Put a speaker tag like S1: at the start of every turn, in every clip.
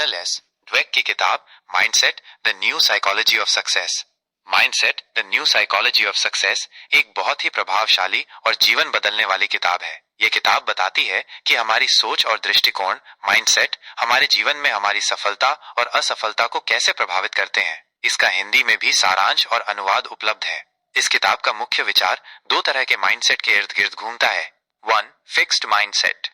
S1: Carol S Dweck की किताब mindset the new psychology of success. Mindset the new psychology of success एक बहुत ही प्रभावशाली और जीवन बदलने वाली किताब है। ये किताब बताती है कि हमारी सोच और दृष्टिकोण माइंडसेट हमारे जीवन में हमारी सफलता और असफलता को कैसे प्रभावित करते हैं। इसका हिंदी में भी सारांश और अनुवाद उपलब्ध है। इस किताब का मुख्य विचार दो तरह के माइंडसेट के इर्द गिर्द घूमता है। 1. Fixed mindset.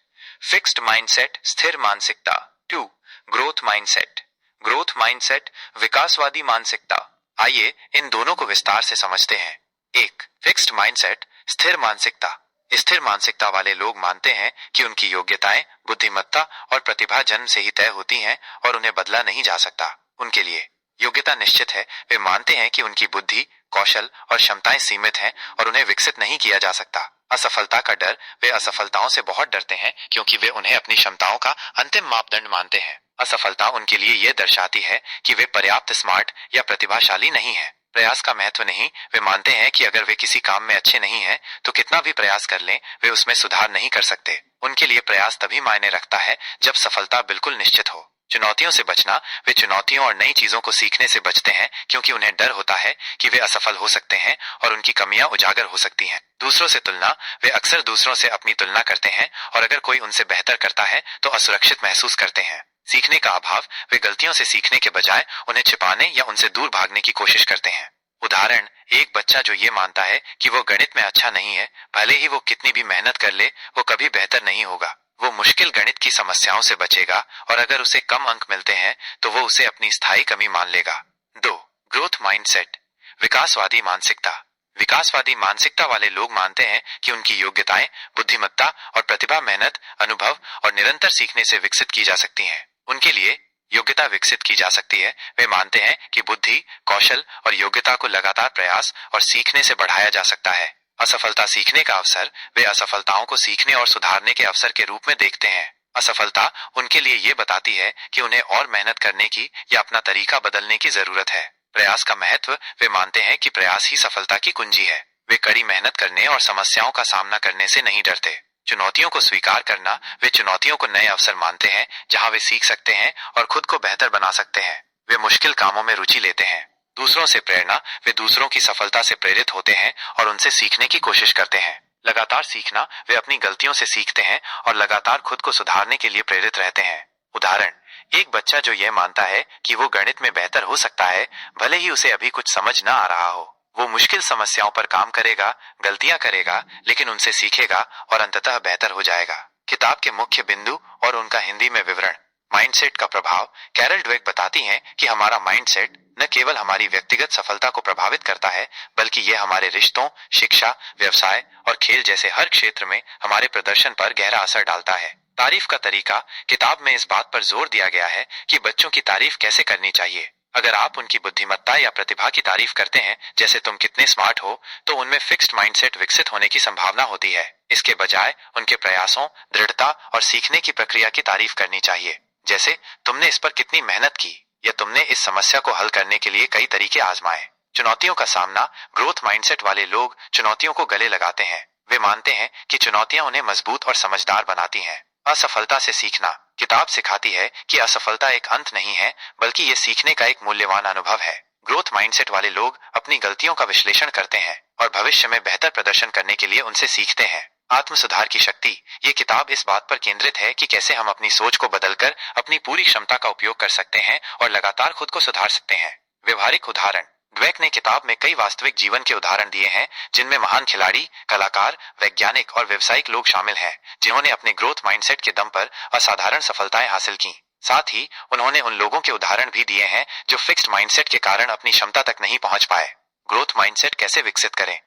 S1: फिक्स्ड माइंडसेट स्थिर मानसिकता। 2. Growth mindset. ग्रोथ माइंडसेट विकासवादी मानसिकता। आइए इन दोनों को विस्तार से समझते हैं। 1. फिक्स्ड माइंडसेट स्थिर मानसिकता। स्थिर मानसिकता वाले लोग मानते हैं कि उनकी योग्यताएं, बुद्धिमत्ता और प्रतिभा जन्म से ही तय होती हैं और उन्हें बदला नहीं जा सकता। उनके लिए योग्यता निश्चित है। वे मानते हैं कि उनकी बुद्धि, कौशल और क्षमताएं सीमित हैं और उन्हें विकसित नहीं किया जा सकता। असफलता का डर। वे असफलताओं से बहुत डरते हैं क्योंकि वे उन्हें अपनी क्षमताओं का अंतिम मापदंड मानते हैं। असफलता उनके लिए यह दर्शाती है कि वे पर्याप्त स्मार्ट या प्रतिभाशाली नहीं हैं। प्रयास का महत्व नहीं। वे मानते हैं कि अगर वे किसी काम में अच्छे नहीं हैं तो कितना भी प्रयास कर लें वे उसमें सुधार नहीं कर सकते। उनके लिए प्रयास तभी मायने रखता है जब सफलता बिल्कुल निश्चित हो। चुनौतियों से बचना। वे चुनौतियों और नई चीजों को सीखने से बचते हैं क्योंकि उन्हें डर होता है कि वे असफल हो सकते हैं और उनकी कमियां उजागर हो सकती हैं। दूसरों से तुलना। वे अक्सर दूसरों से अपनी तुलना करते हैं और अगर कोई उनसे बेहतर करता है तो असुरक्षित महसूस करते हैं। सीखने का अभाव। वे गलतियों से सीखने के बजाय उन्हें छिपाने या उनसे दूर भागने की कोशिश करते हैं। उदाहरण, एक बच्चा जो ये मानता है कि वो गणित में अच्छा नहीं है, भले ही वो कितनी भी मेहनत कर ले वो कभी बेहतर नहीं होगा। वो मुश्किल गणित की समस्याओं से बचेगा और अगर उसे कम अंक मिलते हैं तो वो उसे अपनी स्थायी कमी मान लेगा। 2. ग्रोथ माइंडसेट विकासवादी मानसिकता। विकासवादी मानसिकता वाले लोग मानते हैं कि उनकी योग्यताएं, बुद्धिमत्ता और प्रतिभा मेहनत, अनुभव और निरंतर सीखने से विकसित की जा सकती हैं। उनके लिए योग्यता विकसित की जा सकती है। वे मानते हैं कि बुद्धि, कौशल और योग्यता को लगातार प्रयास और सीखने से बढ़ाया जा सकता है। असफलता सीखने का अवसर। वे असफलताओं को सीखने और सुधारने के अवसर के रूप में देखते हैं। असफलता उनके लिए ये बताती है कि उन्हें और मेहनत करने की या अपना तरीका बदलने की जरूरत है। प्रयास का महत्व। वे मानते हैं कि प्रयास ही सफलता की कुंजी है। वे कड़ी मेहनत करने और समस्याओं का सामना करने से नहीं डरते। चुनौतियों को स्वीकार करना। वे चुनौतियों को नए अवसर मानते हैं जहां वे सीख सकते हैं और खुद को बेहतर बना सकते हैं। वे मुश्किल कामों में रुचि लेते हैं। दूसरों से प्रेरणा। वे दूसरों की सफलता से प्रेरित होते हैं और उनसे सीखने की कोशिश करते हैं। लगातार सीखना। वे अपनी गलतियों से सीखते हैं और लगातार खुद को सुधारने के लिए प्रेरित रहते हैं। उदाहरण, एक बच्चा जो यह मानता है कि वो गणित में बेहतर हो सकता है, भले ही उसे अभी कुछ समझ न आ रहा हो। वो मुश्किल समस्याओं पर काम करेगा, गलतियां करेगा, लेकिन उनसे सीखेगा और अंततः बेहतर हो जाएगा। किताब के मुख्य बिंदु और उनका हिंदी में विवरण। माइंडसेट का प्रभाव। कैरल ड्वेक बताती हैं कि हमारा माइंडसेट न केवल हमारी व्यक्तिगत सफलता को प्रभावित करता है बल्कि यह हमारे रिश्तों, शिक्षा, व्यवसाय और खेल जैसे हर क्षेत्र में हमारे प्रदर्शन पर गहरा असर डालता है। तारीफ का तरीका। किताब में इस बात पर जोर दिया गया है कि बच्चों की तारीफ कैसे करनी चाहिए। अगर आप उनकी बुद्धिमत्ता या प्रतिभा की तारीफ करते हैं, जैसे तुम कितने स्मार्ट हो, तो उनमें फिक्स्ड माइंडसेट विकसित होने की संभावना होती है। इसके बजाय उनके प्रयासों, दृढ़ता और सीखने की प्रक्रिया की तारीफ करनी चाहिए, जैसे तुमने इस पर कितनी मेहनत की या तुमने इस समस्या को हल करने के लिए कई तरीके आजमाए। चुनौतियों का सामना। ग्रोथ माइंडसेट वाले लोग चुनौतियों को गले लगाते हैं। वे मानते हैं कि चुनौतियां उन्हें मजबूत और समझदार बनाती हैं। असफलता से सीखना। किताब सिखाती है कि असफलता एक अंत नहीं है बल्कि ये सीखने का एक मूल्यवान अनुभव है। ग्रोथ माइंडसेट वाले लोग अपनी गलतियों का विश्लेषण करते हैं और भविष्य में बेहतर प्रदर्शन करने के लिए उनसे सीखते हैं। आत्म सुधार की शक्ति। ये किताब इस बात पर केंद्रित है कि कैसे हम अपनी सोच को बदलकर अपनी पूरी क्षमता का उपयोग कर सकते हैं और लगातार खुद को सुधार सकते हैं। व्यवहारिक उदाहरण। ड्वेक ने किताब में कई वास्तविक जीवन के उदाहरण दिए हैं जिनमें महान खिलाड़ी, कलाकार, वैज्ञानिक और व्यवसायिक लोग शामिल हैं जिन्होंने अपने ग्रोथ माइंडसेट के दम पर असाधारण सफलताएं हासिल की। साथ ही उन्होंने उन लोगों के उदाहरण भी दिए हैं जो फिक्स्ड माइंडसेट के कारण अपनी क्षमता तक नहीं पहुंच पाए। ग्रोथ माइंडसेट कैसे विकसित करें।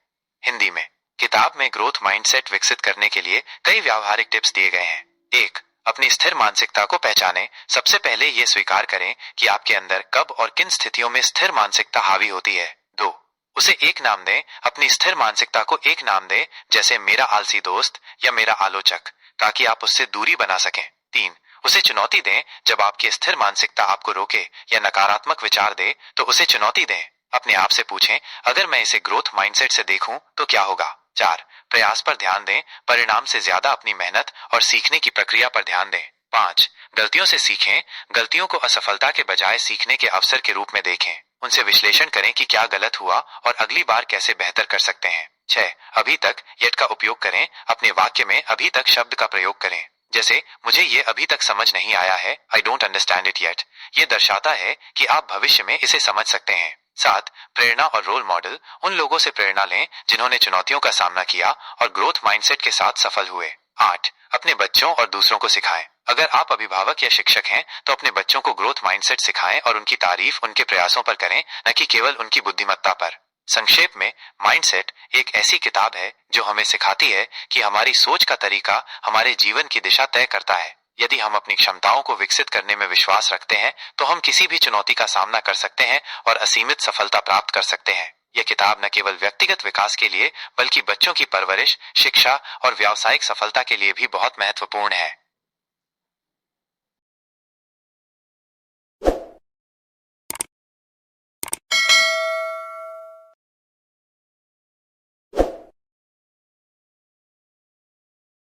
S1: हिंदी में। किताब में ग्रोथ माइंडसेट विकसित करने के लिए कई व्यावहारिक टिप्स दिए गए हैं। 1. अपनी स्थिर मानसिकता को पहचानें। सबसे पहले ये स्वीकार करें कि आपके अंदर कब और किन स्थितियों में स्थिर मानसिकता हावी होती है। 2. उसे एक नाम दें। अपनी स्थिर मानसिकता को एक नाम दें, जैसे मेरा आलसी दोस्त या मेरा आलोचक, ताकि आप उससे दूरी बना सकें। 3. उसे चुनौती दें। जब आपकी स्थिर मानसिकता आपको रोके या नकारात्मक विचार दे तो उसे चुनौती दें। अपने आप से पूछें, अगर मैं इसे ग्रोथ माइंडसेट से देखूं तो क्या होगा। 4. प्रयास पर ध्यान दें। परिणाम से ज्यादा अपनी मेहनत और सीखने की प्रक्रिया पर ध्यान दें। 5. गलतियों से सीखें। गलतियों को असफलता के बजाय सीखने के अवसर के रूप में देखें। उनसे विश्लेषण करें कि क्या गलत हुआ और अगली बार कैसे बेहतर कर सकते हैं। 6. अभी तक यट का उपयोग करें। अपने वाक्य में अभी तक शब्द का प्रयोग करें, जैसे मुझे ये अभी तक समझ नहीं आया है, I don't understand it yet. ये दर्शाता है कि आप भविष्य में इसे समझ सकते हैं। 7. प्रेरणा और रोल मॉडल। उन लोगों से प्रेरणा लें जिन्होंने चुनौतियों का सामना किया और ग्रोथ माइंडसेट के साथ सफल हुए। 8. अपने बच्चों और दूसरों को सिखाएं। अगर आप अभिभावक या शिक्षक हैं तो अपने बच्चों को ग्रोथ माइंडसेट सिखाएं और उनकी तारीफ उनके प्रयासों पर करें, न कि केवल उनकी बुद्धिमत्ता पर। संक्षेप में, माइंडसेट एक ऐसी किताब है जो हमें सिखाती है कि हमारी सोच का तरीका हमारे जीवन की दिशा तय करता है। यदि हम अपनी क्षमताओं को विकसित करने में विश्वास रखते हैं तो हम किसी भी चुनौती का सामना कर सकते हैं और असीमित सफलता प्राप्त कर सकते हैं। यह किताब न केवल व्यक्तिगत विकास के लिए बल्कि बच्चों की परवरिश, शिक्षा और व्यावसायिक सफलता के लिए भी बहुत महत्वपूर्ण है।